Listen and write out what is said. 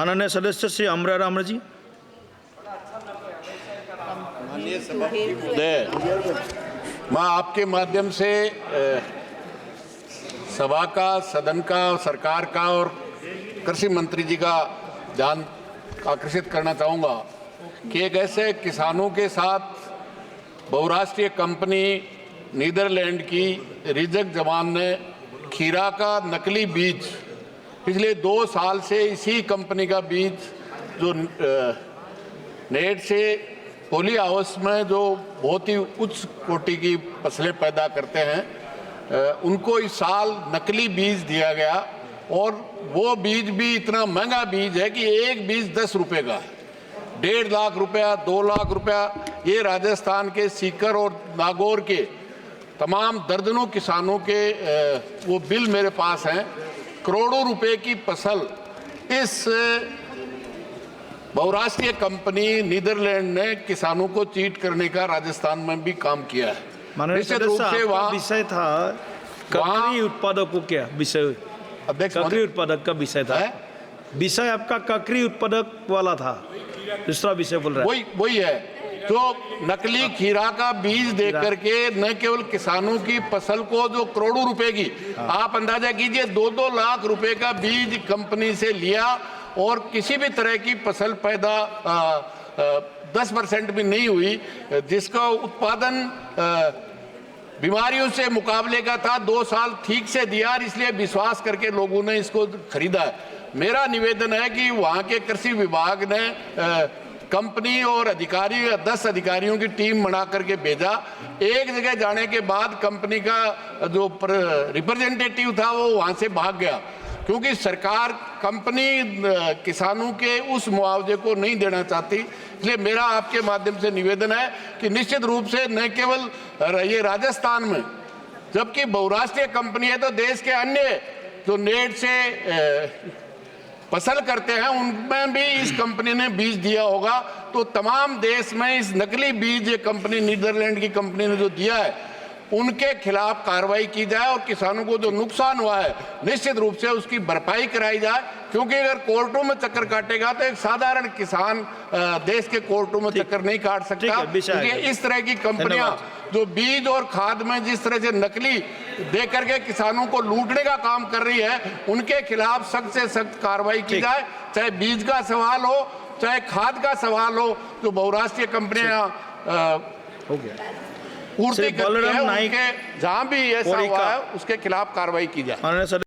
माननीय सदस्य श्री अमरा राम जी। मैं आपके माध्यम से सभा का, सदन का, सरकार का और कृषि मंत्री जी का ध्यान आकर्षित करना चाहूँगा कि एक ऐसे किसानों के साथ बहुराष्ट्रीय कंपनी नीदरलैंड की रिजक जमान ने खीरा का नकली बीज पिछले 2 साल से इसी कंपनी का बीज जो नेट से पोली हाउस में जो बहुत ही उच्च कोटि की फसलें पैदा करते हैं उनको इस साल नकली बीज दिया गया और वो बीज भी इतना महंगा बीज है कि एक बीज 10 रुपये का है। 1.5 लाख रुपया, 2 लाख रुपया, ये राजस्थान के सीकर और नागौर के तमाम दर्जनों किसानों के वो बिल मेरे पास हैं। करोड़ों रुपए की फसल इस बहुराष्ट्रीय कंपनी नीदरलैंड ने किसानों को चीट करने का राजस्थान में भी काम किया है। निश्चित रूप से वहाँ विषय था ककड़ी उत्पादकों क्या विषय, अध्यक्ष ककड़ी उत्पादक का विषय था। विषय आपका ककड़ी उत्पादक वाला था, दूसरा विषय बोल रहा है। वही है जो नकली खीरा का बीज दे करके न केवल किसानों की फसल को जो करोड़ों रुपए की, आप अंदाजा कीजिए 2-2 लाख रुपए का बीज कंपनी से लिया और किसी भी तरह की फसल पैदा 10% भी नहीं हुई, जिसका उत्पादन बीमारियों से मुकाबले का था। 2 साल ठीक से दिया और इसलिए विश्वास करके लोगों ने इसको खरीदा है। मेरा निवेदन है कि वहाँ के कृषि विभाग ने कंपनी और अधिकारी 10 अधिकारियों की टीम बना करके भेजा। एक जगह जाने के बाद कंपनी का जो रिप्रेजेंटेटिव था वो वहाँ से भाग गया क्योंकि सरकार कंपनी किसानों के उस मुआवजे को नहीं देना चाहती। इसलिए मेरा आपके माध्यम से निवेदन है कि निश्चित रूप से न केवल ये राजस्थान में, जबकि बहुराष्ट्रीय कंपनी है, तो देश के अन्य जो नेट से फसल करते हैं उनमें भी इस कंपनी ने बीज दिया होगा। तो तमाम देश में इस नकली बीज ये कंपनी नीदरलैंड की कंपनी ने जो दिया है उनके खिलाफ कार्रवाई की जाए और किसानों को जो नुकसान हुआ है निश्चित रूप से उसकी भरपाई कराई जाए। क्योंकि अगर कोर्टों में चक्कर काटेगा तो एक साधारण किसान देश के कोर्टों में चक्कर नहीं काट सकता। क्योंकि इस तरह की कंपनियां जो बीज और खाद में जिस तरह से नकली दे करके किसानों को लूटने का काम कर रही है, उनके खिलाफ सख्त से सख्त कार्रवाई की जाए। चाहे बीज का सवाल हो, चाहे खाद का सवाल हो, जो बहुराष्ट्रीय कंपनियां हो गया पूर्ति करती है, उनके जहां भी ऐसा हुआ है उसके खिलाफ कार्रवाई की जाए।